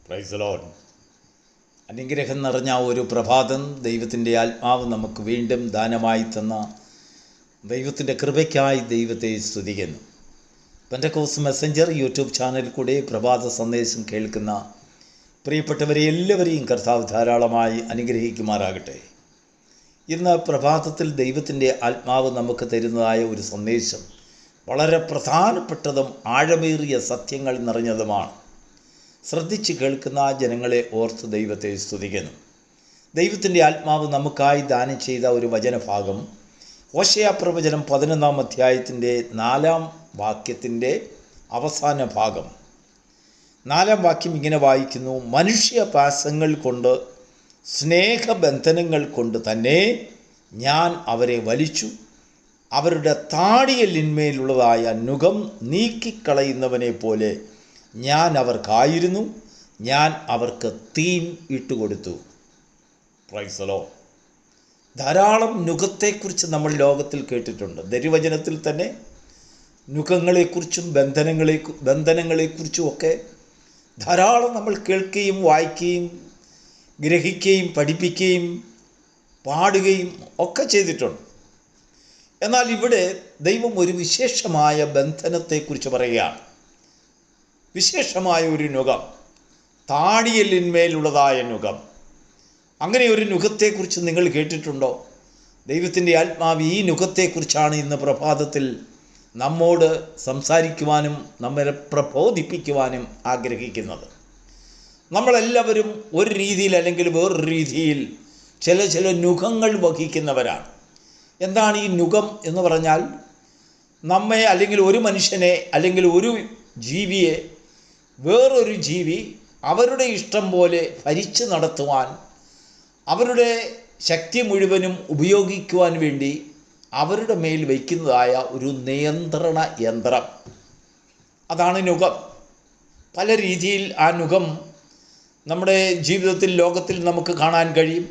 Price the Lord. അനുഗ്രഹം നിറഞ്ഞ ഒരു പ്രഭാതം ദൈവത്തിൻ്റെ ആത്മാവ് നമുക്ക് വീണ്ടും ദാനമായി തന്ന ദൈവത്തിൻ്റെ കൃപയ്ക്കായി ദൈവത്തെ സ്തുതിക്കുന്നു. പെന്തക്കോസ്റ്റ് മെസ്സഞ്ചർ യൂട്യൂബ് ചാനലിൽ കൂടെ പ്രഭാത സന്ദേശം കേൾക്കുന്ന പ്രിയപ്പെട്ടവരെ എല്ലാവരെയും കർത്താവ് ധാരാളമായി അനുഗ്രഹിക്കുമാറാകട്ടെ. ഇന്ന് പ്രഭാതത്തിൽ ദൈവത്തിൻ്റെ ആത്മാവ് നമുക്ക് തരുന്നതായ ഒരു സന്ദേശം വളരെ പ്രധാനപ്പെട്ടതും ആഴമേറിയ സത്യങ്ങൾ നിറഞ്ഞതുമാണ്. ശ്രദ്ധിച്ച് കേൾക്കുന്ന ജനങ്ങളെ ഓർത്ത് ദൈവത്തെ സ്തുതിക്കുന്നു. ദൈവത്തിൻ്റെ ആത്മാവ് നമുക്കായി ദാനം ചെയ്ത ഒരു വചനഭാഗം ഹോശേയ പ്രവചനം 11-ാം അധ്യായത്തിൻ്റെ 4-ാം വാക്യത്തിൻ്റെ അവസാന ഭാഗം. 4-ാം വാക്യം ഇങ്ങനെ വായിക്കുന്നു: മനുഷ്യപാശങ്ങൾ കൊണ്ട് സ്നേഹബന്ധനങ്ങൾ കൊണ്ട് തന്നെ ഞാൻ അവരെ വലിച്ചു, അവരുടെ താടിയലിന്മേലുള്ളതായ നുകം നീക്കിക്കളയുന്നവനെ പോലെ ഞാൻ അവർക്കായിരുന്നു, ഞാൻ അവർക്ക് തീൻ ഇട്ടുകൊടുത്തു. Praise the Lord. ധാരാളം നുകത്തെക്കുറിച്ച് നമ്മൾ ലോകത്തിൽ കേട്ടിട്ടുണ്ട്. ദൈവവചനത്തിൽ തന്നെ നുകങ്ങളെക്കുറിച്ചും ബന്ധനങ്ങളെക്കുറിച്ചും ഒക്കെ ധാരാളം നമ്മൾ കേൾക്കുകയും വായിക്കുകയും ഗ്രഹിക്കുകയും പഠിപ്പിക്കുകയും പാടുകയും ഒക്കെ ചെയ്തിട്ടുണ്ട്. എന്നാൽ ഇവിടെ ദൈവം ഒരു വിശേഷമായ ബന്ധനത്തെക്കുറിച്ച് പറയുകയാണ്. വിശേഷമായ ഒരു നുകം, താടിയലിന്മേലുള്ളതായ നുകം. അങ്ങനെ ഒരു നുകത്തെക്കുറിച്ച് നിങ്ങൾ കേട്ടിട്ടുണ്ടോ? ദൈവത്തിൻ്റെ ആത്മാവ് ഈ നുകത്തെക്കുറിച്ചാണ് ഇന്ന് പ്രഭാതത്തിൽ നമ്മോട് സംസാരിക്കുവാനും നമ്മളെ പ്രബോധിപ്പിക്കുവാനും ആഗ്രഹിക്കുന്നത്. നമ്മളെല്ലാവരും ഒരു രീതിയിൽ അല്ലെങ്കിൽ വേറൊരു രീതിയിൽ ചില നുകങ്ങൾ വഹിക്കുന്നവരാണ്. എന്താണ് ഈ നുകം എന്ന് പറഞ്ഞാൽ? നമ്മെ അല്ലെങ്കിൽ ഒരു മനുഷ്യനെ അല്ലെങ്കിൽ ഒരു ജീവിയെ വേറൊരു ജീവി അവരുടെ ഇഷ്ടം പോലെ ഭരിച്ചു നടത്തുവാൻ, അവരുടെ ശക്തി മുഴുവനും ഉപയോഗിക്കുവാൻ വേണ്ടി അവരുടെ മേൽ വയ്ക്കുന്നതായ ഒരു നിയന്ത്രണ യന്ത്രം, അതാണ് നുകം. പല രീതിയിൽ ആ നുകം നമ്മുടെ ജീവിതത്തിൽ ലോകത്തിൽ നമുക്ക് കാണാൻ കഴിയും.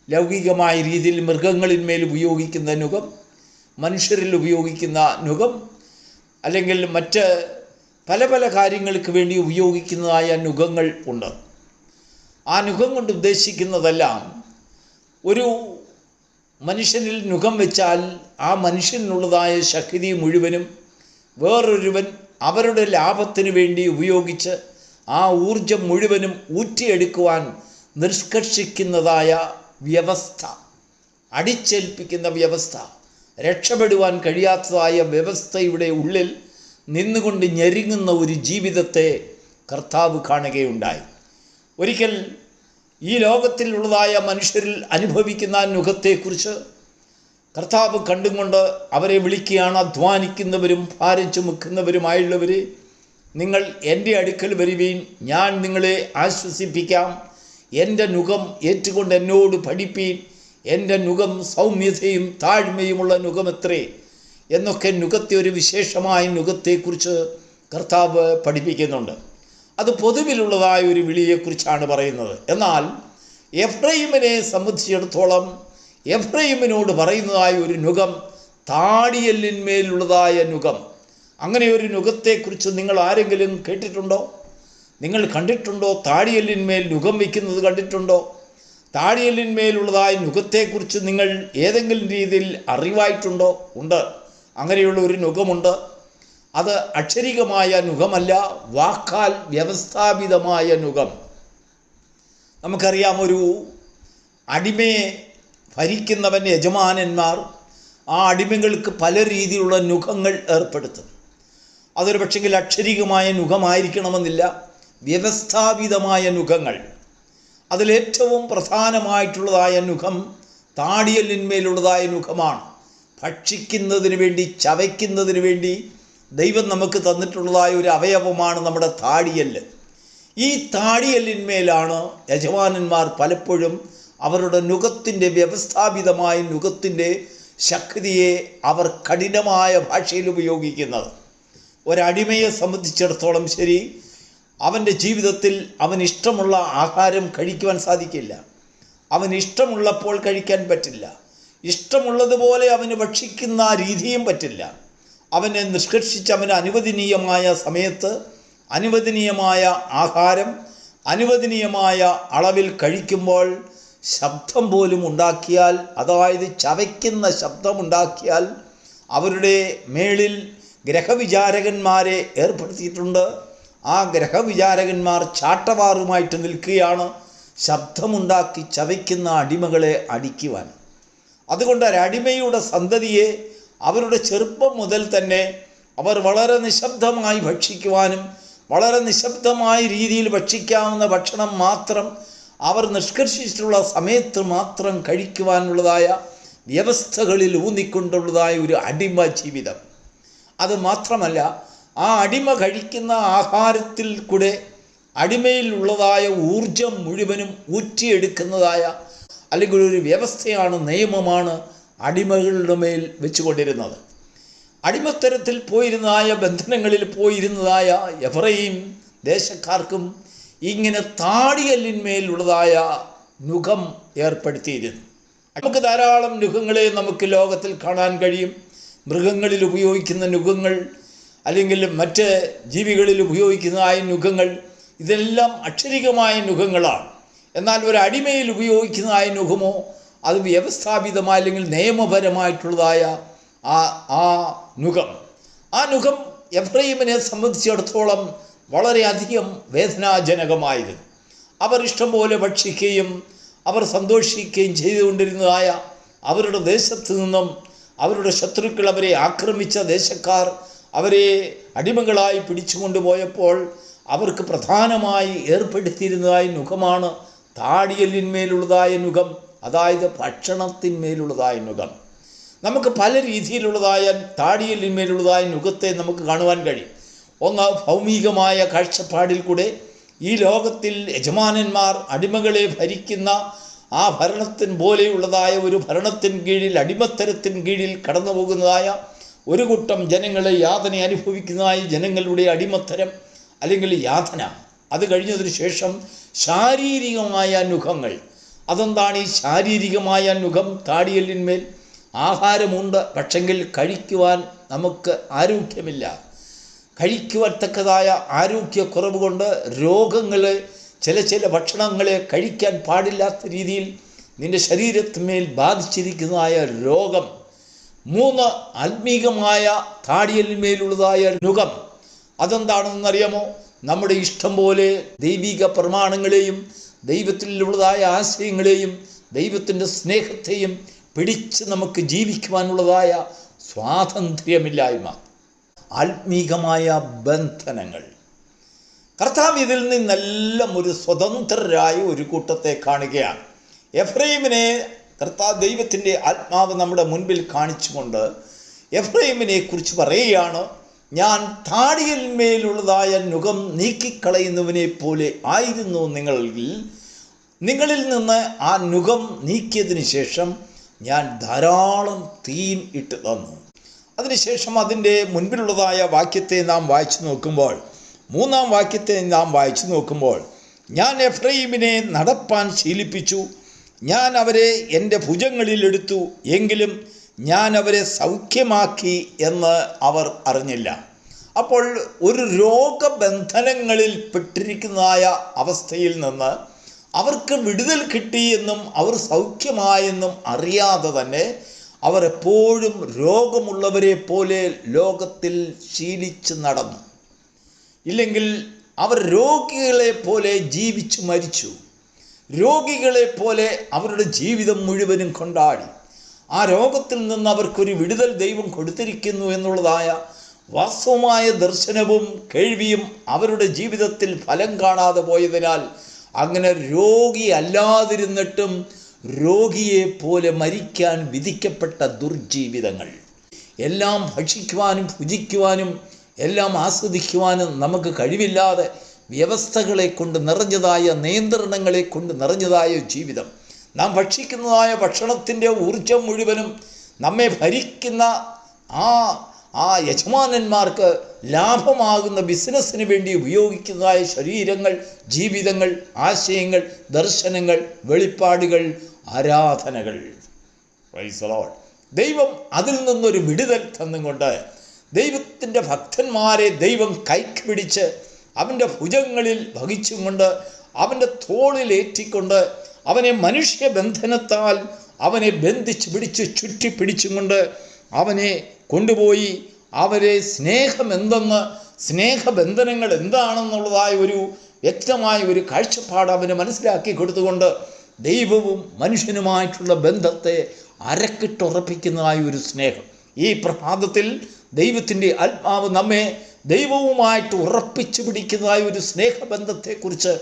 ലൗകികമായ രീതിയിൽ മൃഗങ്ങളിന്മേൽ ഉപയോഗിക്കുന്ന നുകം, മനുഷ്യരിൽ ഉപയോഗിക്കുന്ന നുകം, അല്ലെങ്കിൽ മറ്റ് പല പല കാര്യങ്ങൾക്ക് വേണ്ടി ഉപയോഗിക്കുന്നതായ നുകങ്ങൾ ഉണ്ട്. ആ നുകം കൊണ്ട് ഉദ്ദേശിക്കുന്നതെല്ലാം, ഒരു മനുഷ്യനിൽ നുകം വെച്ചാൽ ആ മനുഷ്യനുള്ളതായ ശക്തി മുഴുവനും വേറൊരുവൻ അവരുടെ ലാഭത്തിന് വേണ്ടി ഉപയോഗിച്ച് ആ ഊർജം മുഴുവനും ഊറ്റിയെടുക്കുവാൻ നിഷ്കർഷിക്കുന്നതായ വ്യവസ്ഥ, അടിച്ചേൽപ്പിക്കുന്ന വ്യവസ്ഥ, രക്ഷപ്പെടുവാൻ കഴിയാത്തതായ വ്യവസ്ഥയുടെ ഉള്ളിൽ നിന്നുകൊണ്ട് ഞെരുങ്ങുന്ന ഒരു ജീവിതത്തെ കർത്താവ് കാണുകയുണ്ടായി. ഒരിക്കൽ ഈ ലോകത്തിലുള്ളതായ മനുഷ്യരിൽ അനുഭവിക്കുന്ന നുകത്തെക്കുറിച്ച് കർത്താവ് കണ്ടുകൊണ്ട് അവരെ വിളിക്കുകയാണ്: അധ്വാനിക്കുന്നവരും ഭാരം ചുമക്കുന്നവരുമായുള്ളവരെ, നിങ്ങൾ എൻ്റെ അടുക്കൽ വരുവീൻ, ഞാൻ നിങ്ങളെ ആശ്വസിപ്പിക്കാം. എൻ്റെ നുകം ഏറ്റുകൊണ്ട് എന്നോട് പഠിപ്പീൻ, എൻ്റെ നുകം സൗമ്യതയും താഴ്മയുമുള്ള നുകമത്രേ എന്നൊക്കെ നുകത്തെ, ഒരു വിശേഷമായ നുകത്തെക്കുറിച്ച് കർത്താവ് പഠിപ്പിക്കുന്നുണ്ട്. അത് പൊതുവിലുള്ളതായ ഒരു വിളിയെക്കുറിച്ചാണ് പറയുന്നത്. എന്നാൽ എഫ്രൈമിനെ സംബന്ധിച്ചിടത്തോളം എഫ്രൈമിനോട് പറയുന്നതായ ഒരു നുകം താടിയലിന്മേലുള്ളതായ നുകം. അങ്ങനെ ഒരു നുകത്തെക്കുറിച്ച് നിങ്ങൾ ആരെങ്കിലും കേട്ടിട്ടുണ്ടോ? നിങ്ങൾ കണ്ടിട്ടുണ്ടോ? താടിയലിന്മേൽ നുകം വയ്ക്കുന്നത് കണ്ടിട്ടുണ്ടോ? താടിയലിന്മേലുള്ളതായ നുകത്തെക്കുറിച്ച് നിങ്ങൾ ഏതെങ്കിലും രീതിയിൽ അറിവായിട്ടുണ്ടോ? ഉണ്ട്. അങ്ങനെയുള്ള ഒരു നുകമുണ്ട്. അത് അക്ഷരികമായ നുകമല്ല, വാക്കാൽ വ്യവസ്ഥാപിതമായ നുകം. നമുക്കറിയാം, ഒരു അടിമയെ ഭരിക്കുന്നവൻ, യജമാനന്മാർ ആ അടിമകൾക്ക് പല രീതിയിലുള്ള നുകങ്ങൾ ഏർപ്പെടുത്തും. അതൊരു പക്ഷെങ്കിൽ അക്ഷരികമായ നുകമായിരിക്കണമെന്നില്ല, വ്യവസ്ഥാപിതമായ നുകങ്ങൾ. അതിലേറ്റവും പ്രധാനമായിട്ടുള്ളതായ നുകം താടിയലിന്മേലുള്ളതായ നുകമാണ്. ഭക്ഷിക്കുന്നതിന് വേണ്ടി, ചവയ്ക്കുന്നതിന് വേണ്ടി ദൈവം നമുക്ക് തന്നിട്ടുള്ളതായ ഒരു അവയവമാണ് നമ്മുടെ താടിയല്. ഈ താടിയലിന്മേലാണ് യജമാനന്മാർ പലപ്പോഴും അവരുടെ നുകത്തിൻ്റെ, വ്യവസ്ഥാപിതമായ നുകത്തിൻ്റെ ശക്തിയെ അവർ കഠിനമായ ഭാഷയിൽ ഉപയോഗിക്കുന്നത്. ഒരടിമയെ സംബന്ധിച്ചിടത്തോളം ശരി, അവൻ്റെ ജീവിതത്തിൽ അവന് ഇഷ്ടമുള്ള ആഹാരം കഴിക്കുവാൻ സാധിക്കില്ല. അവന് ഇഷ്ടമുള്ളപ്പോൾ കഴിക്കാൻ പറ്റില്ല. ഇഷ്ടമുള്ളതുപോലെ അവന് ഭക്ഷിക്കുന്ന രീതിയും പറ്റില്ല. അവനെ നിഷ്കർഷിച്ച് അവന് അനുവദനീയമായ സമയത്ത് അനുവദനീയമായ ആഹാരം അനുവദനീയമായ അളവിൽ കഴിക്കുമ്പോൾ ശബ്ദം പോലും ഉണ്ടാക്കിയാൽ, അതായത് ചവയ്ക്കുന്ന ശബ്ദമുണ്ടാക്കിയാൽ അവരുടെ മേളിൽ ഗ്രഹവിചാരകന്മാരെ ഏർപ്പെടുത്തിയിട്ടുണ്ട്. ആ ഗ്രഹവിചാരകന്മാർ ചാട്ടവാറുമായിട്ട് നിൽക്കുകയാണ് ശബ്ദമുണ്ടാക്കി ചവയ്ക്കുന്ന അടിമകളെ അടിക്കുവാൻ. അതുകൊണ്ട് ഒരടിമയുടെ സന്തതിയെ അവരുടെ ചെറുപ്പം മുതൽ തന്നെ അവർ വളരെ നിശബ്ദമായി ഭക്ഷിക്കുവാനും വളരെ നിശബ്ദമായ രീതിയിൽ ഭക്ഷിക്കാവുന്ന ഭക്ഷണം മാത്രം അവർ നിഷ്കർഷിച്ചിട്ടുള്ള സമയത്ത് മാത്രം കഴിക്കുവാനുള്ളതായ വ്യവസ്ഥകളിൽ ഊന്നിക്കൊണ്ടുള്ളതായ ഒരു അടിമ ജീവിതം. അത് മാത്രമല്ല, ആ അടിമ കഴിക്കുന്ന ആഹാരത്തിൽ കൂടെ അടിമയിലുള്ളതായ ഊർജം മുഴുവനും ഊറ്റിയെടുക്കുന്നതായ അല്ലെങ്കിൽ ഒരു വ്യവസ്ഥയാണ്, നിയമമാണ് അടിമകളുടെ മേൽ വെച്ചുകൊണ്ടിരുന്നത്. അടിമത്തരത്തിൽ പോയിരുന്നതായ ബന്ധനങ്ങളിൽ പോയിരുന്നതായ എഫ്രയീം ദേശക്കാർക്കും ഇങ്ങനെ താടിയല്ലിന്മേലുള്ളതായ നുകം ഏർപ്പെടുത്തിയിരുന്നു. നമുക്ക് ധാരാളം നുകങ്ങളെ നമുക്ക് ലോകത്തിൽ കാണാൻ കഴിയും. മൃഗങ്ങളിൽ ഉപയോഗിക്കുന്ന നുകങ്ങൾ, അല്ലെങ്കിൽ മറ്റ് ജീവികളിൽ ഉപയോഗിക്കുന്നതായ നുകങ്ങൾ, ഇതെല്ലാം അക്ഷരികമായ നുകങ്ങളാണ്. എന്നാൽ ഒരു അടിമയിൽ ഉപയോഗിക്കുന്നതായ നുകമോ അത് വ്യവസ്ഥാപിതമായ അല്ലെങ്കിൽ നിയമപരമായിട്ടുള്ളതായ ആ നുകം. ആ നുകം എഫ്രയീമിനെ സംബന്ധിച്ചിടത്തോളം വളരെയധികം വേദനാജനകമായിരുന്നു. അവർ ഇഷ്ടം പോലെ ഭക്ഷിക്കുകയും അവർ സന്തോഷിക്കുകയും ചെയ്തുകൊണ്ടിരുന്നതായ അവരുടെ ദേശത്ത് നിന്നും അവരുടെ ശത്രുക്കൾ അവരെ ആക്രമിച്ച ദേശക്കാർ അവരെ അടിമകളായി പിടിച്ചുകൊണ്ടുപോയപ്പോൾ അവർക്ക് പ്രധാനമായി ഏർപ്പെടുത്തിയിരുന്നതായ നുകമാണ് താടിയല്ലിന്മേലുള്ളതായ നുകം, അതായത് ഭക്ഷണത്തിന്മേലുള്ളതായ നുകം. നമുക്ക് പല രീതിയിലുള്ളതായ താടിയല്ലിന്മേലുള്ളതായ നുകത്തെ നമുക്ക് കാണുവാൻ കഴിയും. ഒന്ന്, ഭൗമികമായ കാഴ്ചപ്പാടിൽ കൂടെ ഈ ലോകത്തിൽ യജമാനന്മാർ അടിമകളെ ഭരിക്കുന്ന ആ ഭരണത്തിന് പോലെയുള്ളതായ ഒരു ഭരണത്തിന് കീഴിൽ, അടിമത്തരത്തിന് കീഴിൽ കടന്നു പോകുന്നതായ ഒരു കൂട്ടം ജനങ്ങളെ യാതന അനുഭവിക്കുന്നതായ ജനങ്ങളുടെ അടിമത്തരം അല്ലെങ്കിൽ യാതന. അത് കഴിഞ്ഞതിന് ശേഷം ശാരീരികമായ നുഖങ്ങൾ. അതെന്താണ് ഈ ശാരീരികമായ നുഖം? താടിയല്ലിന്മേൽ ആഹാരമുണ്ട്, പക്ഷെങ്കിൽ കഴിക്കുവാൻ നമുക്ക് ആരോഗ്യമില്ല. കഴിക്കുവത്തക്കതായ ആരോഗ്യക്കുറവ് കൊണ്ട് രോഗങ്ങളെ, ചില ഭക്ഷണങ്ങളെ കഴിക്കാൻ പാടില്ലാത്ത രീതിയിൽ നിൻ്റെ ശരീരത്തിന്മേൽ ബാധിച്ചിരിക്കുന്നതായ രോഗം. 3, ആത്മീകമായ താടിയലിന്മേലുള്ളതായ നുകം. അതെന്താണെന്നറിയാമോ? നമ്മുടെ ഇഷ്ടം പോലെ ദൈവിക പ്രമാണങ്ങളെയും ദൈവത്തിലുള്ളതായ ആശയങ്ങളെയും ദൈവത്തിൻ്റെ സ്നേഹത്തെയും പിടിച്ച് നമുക്ക് ജീവിക്കുവാനുള്ളതായ സ്വാതന്ത്ര്യമില്ലായ്മ, ആത്മീകമായ ബന്ധനങ്ങൾ. കർത്താവ് ഇതിൽ നിന്നെല്ലാം ഒരു സ്വതന്ത്രരായ ഒരു കൂട്ടത്തെ കാണുകയാണ്. എഫ്രൈമിനെ കർത്താവ് ദൈവത്തിൻ്റെ ആത്മാവ് നമ്മുടെ മുൻപിൽ കാണിച്ചുകൊണ്ട് എഫ്രൈമിനെ കുറിച്ച് പറയുകയാണ്, ഞാൻ താടിയന്മേലുള്ളതായ നുകം നീക്കിക്കളയുന്നവനെ പോലെ ആയിരുന്നു നിങ്ങളിൽ നിന്ന് ആ നുകം നീക്കിയതിന് ശേഷം ഞാൻ ധാരാളം തീൻ ഇട്ട് തന്നു. അതിനുശേഷം അതിൻ്റെ മുൻപിലുള്ളതായ വാക്യത്തെ നാം വായിച്ചു നോക്കുമ്പോൾ, 3-ാം വാക്യത്തെ നാം വായിച്ചു നോക്കുമ്പോൾ, ഞാൻ എഫ്രൈമിനെ നടപ്പാൻ ശീലിപ്പിച്ചു, ഞാൻ അവരെ എൻ്റെ ഭുജങ്ങളിലെടുത്തു, എങ്കിലും ഞാൻ അവരെ സൗഖ്യമാക്കി എന്ന് അവർ അറിഞ്ഞില്ല. അപ്പോൾ ഒരു രോഗബന്ധനങ്ങളിൽ പെട്ടിരിക്കുന്നതായ അവസ്ഥയിൽ നിന്ന് അവർക്ക് വിടുതൽ കിട്ടിയെന്നും അവർ സൗഖ്യമായെന്നും അറിയാതെ തന്നെ അവർ എപ്പോഴും രോഗമുള്ളവരെ പോലെ ലോകത്തിൽ ശീലിച്ച് നടന്നു. ഇല്ലെങ്കിൽ അവർ രോഗികളെ പോലെ ജീവിച്ചു മരിച്ചു. രോഗികളെ പോലെ അവരുടെ ജീവിതം മുഴുവനും കൊണ്ടാടി. ആ രോഗത്തിൽ നിന്ന് അവർക്കൊരു വിടുതൽ ദൈവം കൊടുത്തിരിക്കുന്നു എന്നുള്ളതായ വാസ്തവമായ ദർശനവും കേൾവിയും അവരുടെ ജീവിതത്തിൽ ഫലം കാണാതെ പോയതിനാൽ അങ്ങനെ രോഗി അല്ലാതിരുന്നിട്ടും രോഗിയെ പോലെ മരിക്കാൻ വിധിക്കപ്പെട്ട ദുർജീവിതങ്ങൾ. എല്ലാം ഭക്ഷിക്കുവാനും ഭുജിക്കുവാനും എല്ലാം ആസ്വദിക്കുവാനും നമുക്ക് കഴിവില്ലാതെ വ്യവസ്ഥകളെ കൊണ്ട് നിറഞ്ഞതായ, നിയന്ത്രണങ്ങളെ കൊണ്ട് നിറഞ്ഞതായ ജീവിതം. നാം ഭക്ഷിക്കുന്നതായ ഭക്ഷണത്തിൻ്റെ ഊർജം മുഴുവനും നമ്മെ ഭരിക്കുന്ന ആ യജമാനന്മാർക്ക് ലാഭമാകുന്ന ബിസിനസ്സിന് വേണ്ടി ഉപയോഗിക്കുന്നതായ ശരീരങ്ങൾ, ജീവിതങ്ങൾ, ആശയങ്ങൾ, ദർശനങ്ങൾ, വെളിപ്പാടുകൾ, ആരാധനകൾ. Price the Lord. ദൈവം അതിൽ നിന്നൊരു വിടുതൽ തന്നുകൊണ്ട് ദൈവത്തിൻ്റെ ഭക്തന്മാരെ ദൈവം കൈക്ക് പിടിച്ച് അവൻ്റെ ഭുജങ്ങളിൽ വഹിച്ചും കൊണ്ട് അവൻ്റെ തോളിലേറ്റിക്കൊണ്ട് അവനെ മനുഷ്യബന്ധനത്താൽ അവനെ ബന്ധിച്ച് പിടിച്ച് ചുറ്റി പിടിച്ചും കൊണ്ട് അവനെ കൊണ്ടുപോയി അവരെ സ്നേഹമെന്തെന്ന്, സ്നേഹബന്ധനങ്ങൾ എന്താണെന്നുള്ളതായ ഒരു വ്യക്തമായ ഒരു കാഴ്ചപ്പാട് അവന് മനസ്സിലാക്കി കൊടുത്തുകൊണ്ട് ദൈവവും മനുഷ്യനുമായിട്ടുള്ള ബന്ധത്തെ അരക്കിട്ടുറപ്പിക്കുന്നതായ ഒരു സ്നേഹം. ഈ പ്രഭാതത്തിൽ ദൈവത്തിൻ്റെ ആത്മാവ് നമ്മെ ദൈവവുമായിട്ട് ഉറപ്പിച്ചു പിടിക്കുന്നതായ ഒരു സ്നേഹബന്ധത്തെക്കുറിച്ച്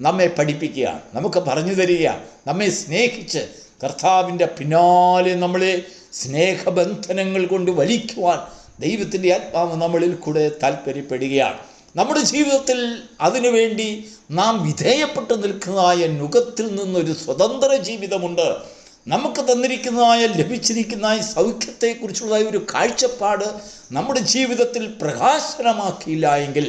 നമ്മെ പഠിപ്പിക്കുകയാണ്, നമുക്ക് പറഞ്ഞു തരികയാണ്. നമ്മെ സ്നേഹിച്ച് കർത്താവിൻ്റെ പിന്നാലെ നമ്മളെ സ്നേഹബന്ധനങ്ങൾ കൊണ്ട് വലിക്കുവാൻ ദൈവത്തിൻ്റെ ആത്മാവ് നമ്മളിൽ കൂടെ താല്പര്യപ്പെടുകയാണ്. നമ്മുടെ ജീവിതത്തിൽ അതിനുവേണ്ടി നാം വിധേയപ്പെട്ട് നിൽക്കുന്നതായ നുകത്തിൽ നിന്നൊരു സ്വതന്ത്ര ജീവിതമുണ്ട്. നമുക്ക് തന്നിരിക്കുന്നതായ ലഭിച്ചിരിക്കുന്നതായ സൗഖ്യത്തെക്കുറിച്ചുള്ള ഒരു കാഴ്ചപ്പാട് നമ്മുടെ ജീവിതത്തിൽ പ്രകാശനമാക്കിയില്ല എങ്കിൽ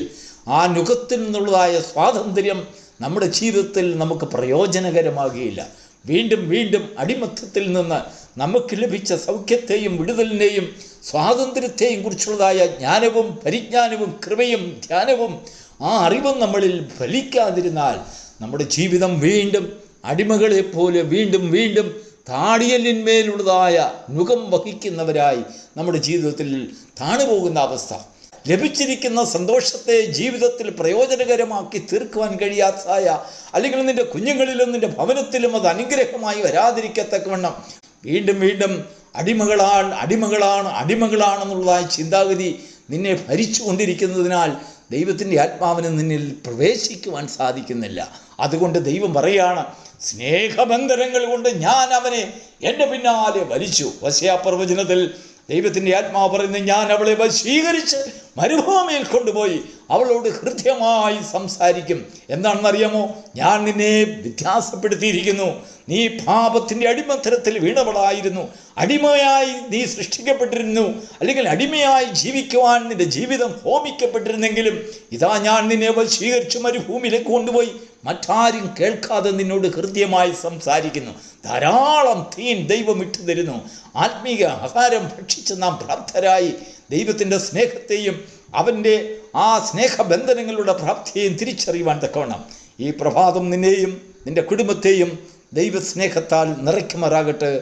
ആ നുകത്തിൽ നിന്നുള്ളതായ സ്വാതന്ത്ര്യം നമ്മുടെ ജീവിതത്തിൽ നമുക്ക് പ്രയോജനകരമാകുകയില്ല. വീണ്ടും വീണ്ടും അടിമത്തത്തിൽ നിന്ന് നമുക്ക് ലഭിച്ച സൗഖ്യത്തെയും വിടുതലിനെയും സ്വാതന്ത്ര്യത്തെയും കുറിച്ചുള്ളതായ ജ്ഞാനവും പരിജ്ഞാനവും കൃപയും ധ്യാനവും ആ അറിവും നമ്മളിൽ ഫലിക്കാതിരുന്നാൽ നമ്മുടെ ജീവിതം വീണ്ടും അടിമകളെ പോലെ വീണ്ടും വീണ്ടും താടിയലിന്മേലുള്ളതായ നുകം വഹിക്കുന്നവരായി നമ്മുടെ ജീവിതത്തിൽ താണുപോകുന്ന അവസ്ഥ. ലഭിച്ചിരിക്കുന്ന സന്തോഷത്തെ ജീവിതത്തിൽ പ്രയോജനകരമാക്കി തീർക്കുവാൻ കഴിയാത്തതായ, അല്ലെങ്കിൽ നിൻ്റെ കുഞ്ഞുങ്ങളിലും നിൻ്റെ ഭവനത്തിലും അത് അനുഗ്രഹമായി വരാതിരിക്കത്തക്കവണ്ണം വീണ്ടും വീണ്ടും അടിമകളാണെന്നുള്ളതായ ചിന്താഗതി നിന്നെ ഭരിച്ചു കൊണ്ടിരിക്കുന്നതിനാൽ ദൈവത്തിൻ്റെ ആത്മാവിന് നിന്നിൽ പ്രവേശിക്കുവാൻ സാധിക്കുന്നില്ല. അതുകൊണ്ട് ദൈവം പറയുകയാണ്, സ്നേഹബന്ധനങ്ങൾ കൊണ്ട് ഞാൻ അവനെ എൻ്റെ പിന്നാലെ വലിച്ചു. ഹോശേയ പ്രവചനത്തിൽ ദൈവത്തിൻ്റെ ആത്മാവ് പറയുന്നത്, ഞാൻ അവളെ വശീകരിച്ച് മരുഭൂമിയിൽ കൊണ്ടുപോയി അവളോട് ഹൃദ്യമായി സംസാരിക്കും. എന്താണെന്നറിയാമോ? ഞാൻ നിന്നെ വ്യത്യാസപ്പെടുത്തിയിരിക്കുന്നു. നീ പാപത്തിൻ്റെ അടിമത്തരത്തിൽ വീണവളായിരുന്നു. അടിമയായി നീ സൃഷ്ടിക്കപ്പെട്ടിരുന്നു, അല്ലെങ്കിൽ അടിമയായി ജീവിക്കുവാൻ നിന്റെ ജീവിതം ഹോമിക്കപ്പെട്ടിരുന്നെങ്കിലും ഇതാ ഞാൻ നിന്നെ വശീകരിച്ച് മരുഭൂമിയിലേക്ക് കൊണ്ടുപോയി മറ്റാരും കേൾക്കാതെ നിന്നോട് ഹൃദ്യമായി സംസാരിക്കുന്നു. ധാരാളം തീൻ ദൈവം ഇട്ടു തരുന്നു. ആത്മീയ ആഹാരം ഭക്ഷിച്ച് നാം പ്രാപ്തരായി ദൈവത്തിൻ്റെ സ്നേഹത്തെയും അവൻ്റെ ആ സ്നേഹബന്ധനങ്ങളുടെ പ്രാപ്തിയെയും തിരിച്ചറിയുവാൻ തക്കവണ്ണം ഈ പ്രഭാതം നിന്നെയും നിൻ്റെ കുടുംബത്തെയും ദൈവസ്നേഹത്താൽ നിറയ്ക്കുമാറാകട്ടെ.